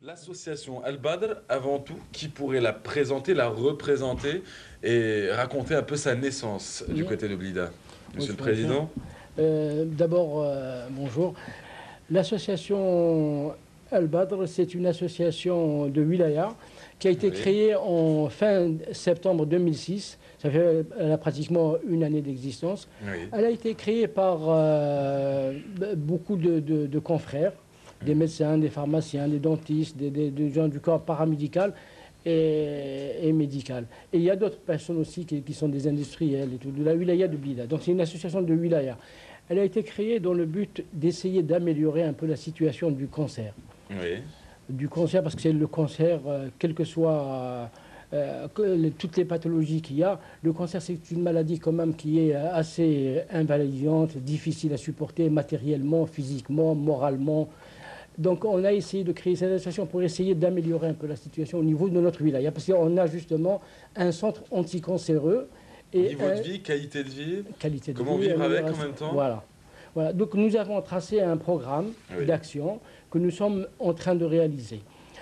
L'association Al-Badr, avant tout, qui pourrait la présenter, la représenter et raconter un peu sa naissance du côté de Blida. Monsieur le Président. D'abord, bonjour. L'association Al-Badr, c'est une association de wilaya qui a été créée en fin septembre 2006. Elle a pratiquement une année d'existence. Oui. Elle a été créée par beaucoup de confrères, des médecins, des pharmaciens, des dentistes, des gens du corps paramédical et médical. Et il y a d'autres personnes aussi qui sont des industriels et tout, de la wilaya de Blida. Donc c'est une association de wilaya. Elle a été créée dans le but d'essayer d'améliorer un peu la situation du cancer. Oui. Du cancer, parce que c'est le cancer, quel que soit toutes les pathologies qu'il y a, le cancer c'est une maladie quand même qui est assez invalidante, difficile à supporter matériellement, physiquement, moralement. Donc on a essayé de créer cette association pour essayer d'améliorer un peu la situation au niveau de notre wilaya, parce qu'on a justement un centre anticancéreux. Et niveau de vie, qualité de vie, comment vivre avec en même temps. Voilà. Donc nous avons tracé un programme d'action que nous sommes en train de réaliser.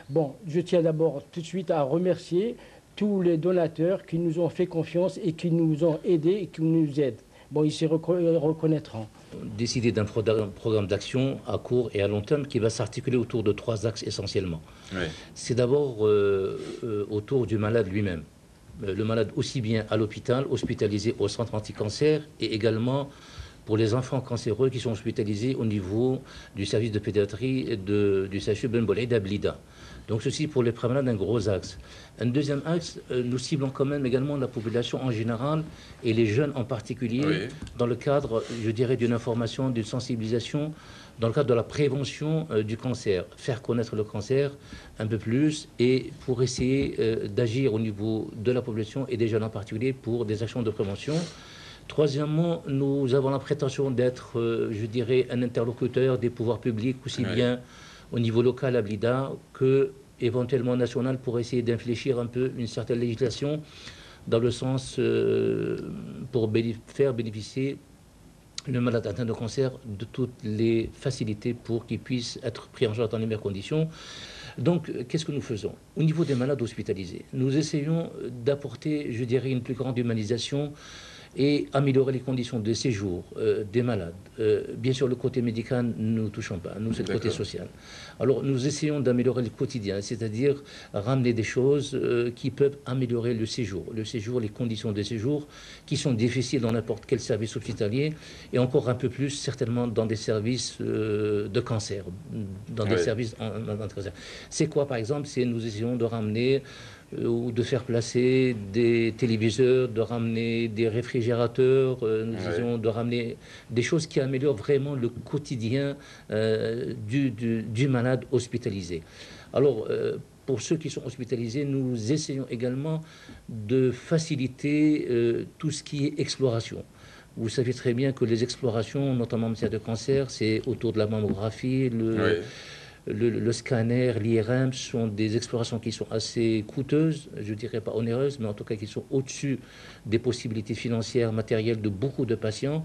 Bon, je tiens d'abord tout de suite à remercier tous les donateurs qui nous ont fait confiance et qui nous ont aidés et qui nous aident. Bon, ils se reconnaîtront. Décider d'un programme d'action à court et à long terme qui va s'articuler autour de 3 axes essentiellement. Oui. C'est d'abord autour du malade lui-même. Le malade aussi bien à l'hôpital, hospitalisé au centre anti-cancer, et également pour les enfants cancéreux qui sont hospitalisés au niveau du service de pédiatrie du CHU Ben Boulaïda à Blida. Donc ceci pour les malades, un gros axe. Un deuxième axe, nous ciblons quand même également la population en général et les jeunes en particulier, dans le cadre, je dirais, d'une information, d'une sensibilisation, dans le cadre de la prévention du cancer. Faire connaître le cancer un peu plus et pour essayer d'agir au niveau de la population et des jeunes en particulier pour des actions de prévention. Troisièmement, nous avons la prétention d'être, je dirais, un interlocuteur des pouvoirs publics, aussi bien au niveau local à Blida que éventuellement national, pour essayer d'infléchir un peu une certaine législation dans le sens pour faire bénéficier le malade atteint de cancer de toutes les facilités pour qu'il puisse être pris en charge dans les meilleures conditions. Donc, qu'est-ce que nous faisons? Au niveau des malades hospitalisés, nous essayons d'apporter, je dirais, une plus grande humanisation et améliorer les conditions de séjour des malades. Bien sûr, le côté médical, nous ne touchons pas. Nous, c'est le côté social. Alors, nous essayons d'améliorer le quotidien, c'est-à-dire ramener des choses qui peuvent améliorer le séjour, les conditions de séjour qui sont difficiles dans n'importe quel service hospitalier et encore un peu plus, certainement, dans des services de cancer, dans des services de cancer. C'est quoi, par exemple? C'est nous essayons de ramener ou de faire placer des téléviseurs, de ramener des réfrigérateurs, nous essayons de ramener des choses qui améliorent vraiment le quotidien du malade hospitalisé. Alors, pour ceux qui sont hospitalisés, nous essayons également de faciliter tout ce qui est exploration. Vous savez très bien que les explorations, notamment en matière de cancer, c'est autour de la mammographie, le scanner, l'IRM, sont des explorations qui sont assez coûteuses, je dirais pas onéreuses, mais en tout cas qui sont au-dessus des possibilités financières, matérielles de beaucoup de patients.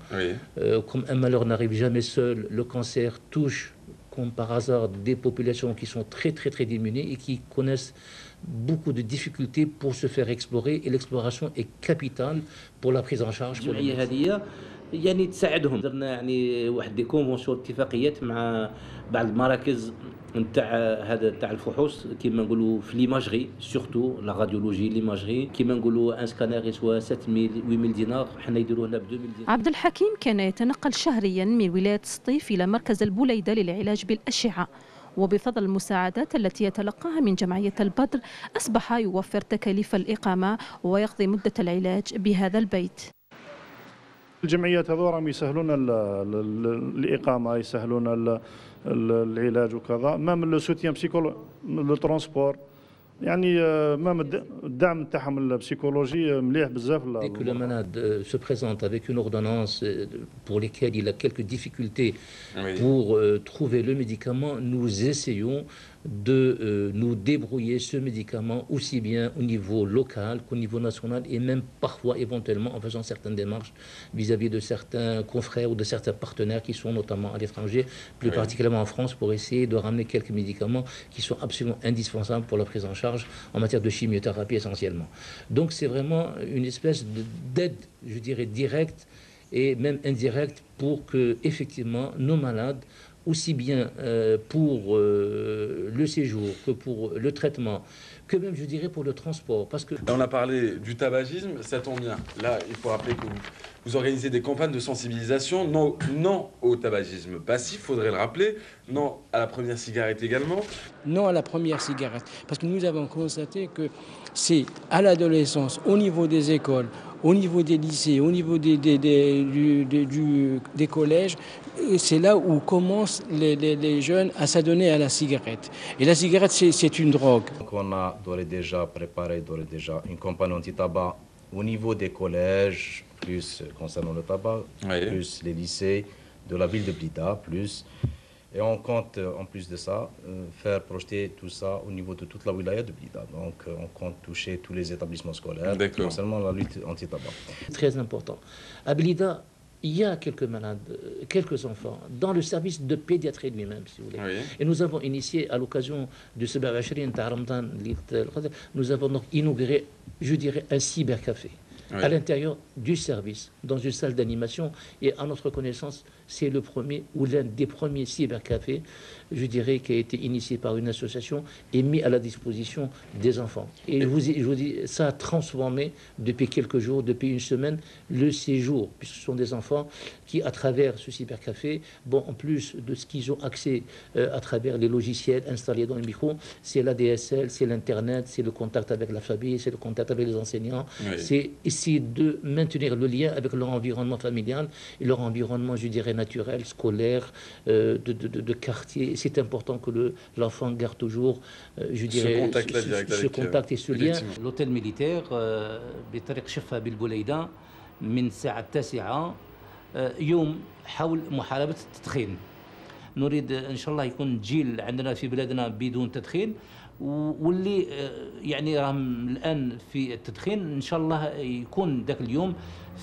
Comme un malheur n'arrive jamais seul, le cancer touche, comme par hasard, des populations qui sont très diminuées et qui connaissent beaucoup de difficultés pour se faire explorer, et l'exploration est capitale pour la prise en charge. يعني تساعدهم. درنا يعني واحد دي كونفونسيون اتفاقيات مع بعض المراكز نتاع هذا تاع الفحوص كيما نقولوا في ليماجري سورتو لا راديولوجي ليماجري كيما نقولوا ان سكانير يسوى 7000 8000 دينار حنا يديروه لنا ب 2000 دينار. عبد الحكيم كان يتنقل شهريا من ولاية سطيف إلى مركز البوليدة للعلاج بالأشعة، وبفضل المساعدات التي يتلقاها من جمعية البدر أصبح يوفر تكاليف الإقامة ويقضي مدة العلاج بهذا البيت. الجمعيات هذو راهم يسهلون الإقامة، يسهلون العلاج وكذا، مام لو سوتيان بسيكولوجي، لو ترونسبور، يعني مام الدعم تاعهم البسيكولوجي مليح بزاف. Dès que le malade se présente avec une ordonnance pour laquelle il a quelques difficultés pour trouver le médicament, nous essayons de nous débrouiller ce médicament aussi bien au niveau local qu'au niveau national, et même parfois éventuellement en faisant certaines démarches vis-à-vis de certains confrères ou de certains partenaires qui sont notamment à l'étranger, plus particulièrement en France, pour essayer de ramener quelques médicaments qui sont absolument indispensables pour la prise en charge en matière de chimiothérapie essentiellement. Donc c'est vraiment une espèce d'aide, je dirais, directe et même indirecte pour que effectivement nos malades, aussi bien pour le séjour que pour le traitement, que même, je dirais, pour le transport. Parce que... Là, on a parlé du tabagisme, ça tombe bien. Là, il faut rappeler que vous organisez des campagnes de sensibilisation, non au tabagisme passif, il faudrait le rappeler, non à la première cigarette également. Non à la première cigarette, parce que nous avons constaté que c'est à l'adolescence, au niveau des écoles, au niveau des lycées, au niveau des collèges, c'est là où commencent les jeunes à s'adonner à la cigarette. Et la cigarette, c'est une drogue. Donc on a d'ores et déjà préparé une campagne anti-tabac au niveau des collèges, plus concernant le tabac, plus les lycées de la ville de Blida, plus. Et on compte, en plus de ça, faire projeter tout ça au niveau de toute la wilaya de Blida. Donc on compte toucher tous les établissements scolaires concernant la lutte anti-tabac. Très important. À Blida, il y a quelques malades, quelques enfants, dans le service de pédiatrie lui-même, si vous voulez. Et nous avons initié, à l'occasion de ce Babachrin, nous avons donc inauguré, je dirais, un cybercafé à l'intérieur du service, dans une salle d'animation. Et à notre connaissance, c'est le premier ou l'un des premiers cybercafés, je dirais, qui a été initié par une association et mis à la disposition des enfants. Et je vous dis, ça a transformé depuis quelques jours, depuis une semaine, le séjour, puisque ce sont des enfants qui, à travers ce cybercafé, bon, en plus de ce qu'ils ont accès à travers les logiciels installés dans le micro, c'est l'ADSL, c'est l'Internet, c'est le contact avec la famille, c'est le contact avec les enseignants, c'est essayer de maintenir le lien avec leur environnement familial et leur environnement, je dirais, naturel, scolaire, de quartier. C'est important que l'enfant garde toujours, je dirais, ce contact et ce lien. L'hôtel militaire, بطريق شفا بالبوليدة من الساعة 9 يوم حول محاربة التدخين. نريد إن شاء الله يكون جيل عندنا في بلادنا بدون تدخين، واللي يعني راهم الآن في التدخين إن شاء الله يكون ذاك اليوم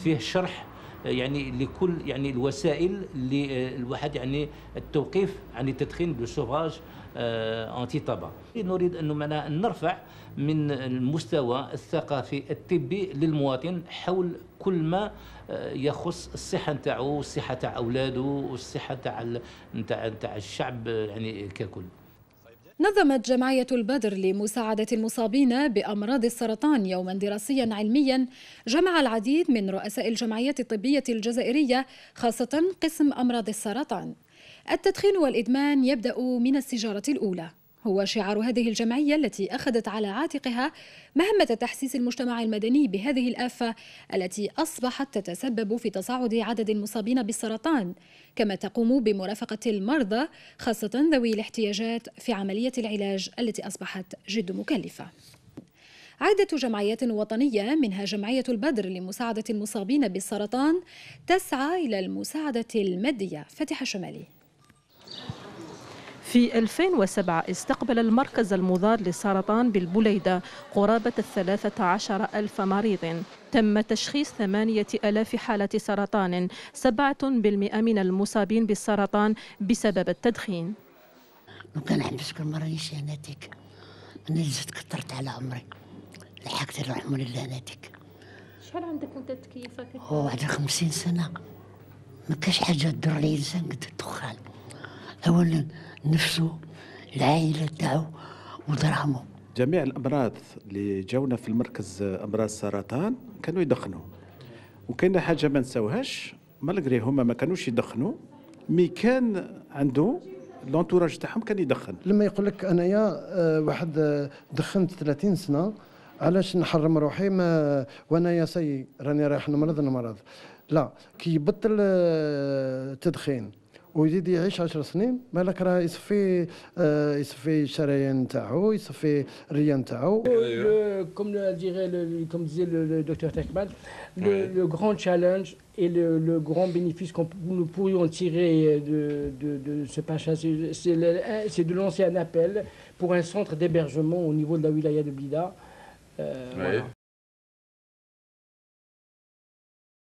فيه شرح يعني لكل يعني الوسائل اللي الواحد يعني التوقيف عن التدخين بسوفاج انتي طبا. نريد انه معنا نرفع من المستوى الثقافي الطبي للمواطن حول كل ما يخص الصحه نتاعو والصحه تاع اولاده والصحه تاع الشعب يعني ككل. نظمت جمعية البدر لمساعدة المصابين بأمراض السرطان يوما دراسيا علميا جمع العديد من رؤساء الجمعيات الطبية الجزائرية، خاصة قسم أمراض السرطان. التدخين والإدمان يبدأ من السيجارة الأولى، هو شعار هذه الجمعية التي أخذت على عاتقها مهمة تحسيس المجتمع المدني بهذه الآفة التي أصبحت تتسبب في تصاعد عدد المصابين بالسرطان، كما تقوم بمرافقة المرضى خاصة ذوي الاحتياجات في عملية العلاج التي أصبحت جد مكلفة. عدة جمعيات وطنية منها جمعية البدر لمساعدة المصابين بالسرطان تسعى إلى المساعدة المادية. فاتحة شمالي. في 2007 استقبل المركز المضاد للسرطان بالبليدة قرابة 13,000 مريض. تم تشخيص 8,000 حالة سرطان، 7% من المصابين بالسرطان بسبب التدخين. كان حبس كل مرة نشاناتك، أنا زدت كثرت على عمري، لحقت الرحمة لله ناتك. شحال عندك أنت تكييفك؟ بعد 50 سنة ما كاش حاجة تضر الإنسان قد الدخان. أولا نفسه، العائلة تاعو ودراهمه. جميع الأمراض اللي جاونا في المركز أمراض السرطان كانوا يدخنوا، وكاينه حاجة ما نساوهاش، مالغري هما ما كانوش يدخنوا، مي كان عنده لونتوراج تاعهم كان يدخن. لما يقول لك انايا واحد دخنت 30 سنه علاش نحرم روحي ما وانايا سي راني رايح نمرض، لا كي يبطل التدخين ويزيد يعيش 10 سنين بالك راه يصفي الشرايين تاعو، يصفي الريان تاعو. Comme disait le docteur Tekman, le grand challenge et le grand bénéfice que nous pourrions tirer de ce passage, c'est de lancer un appel pour un centre d'hébergement au niveau de la wilaya de Blida. Voilà.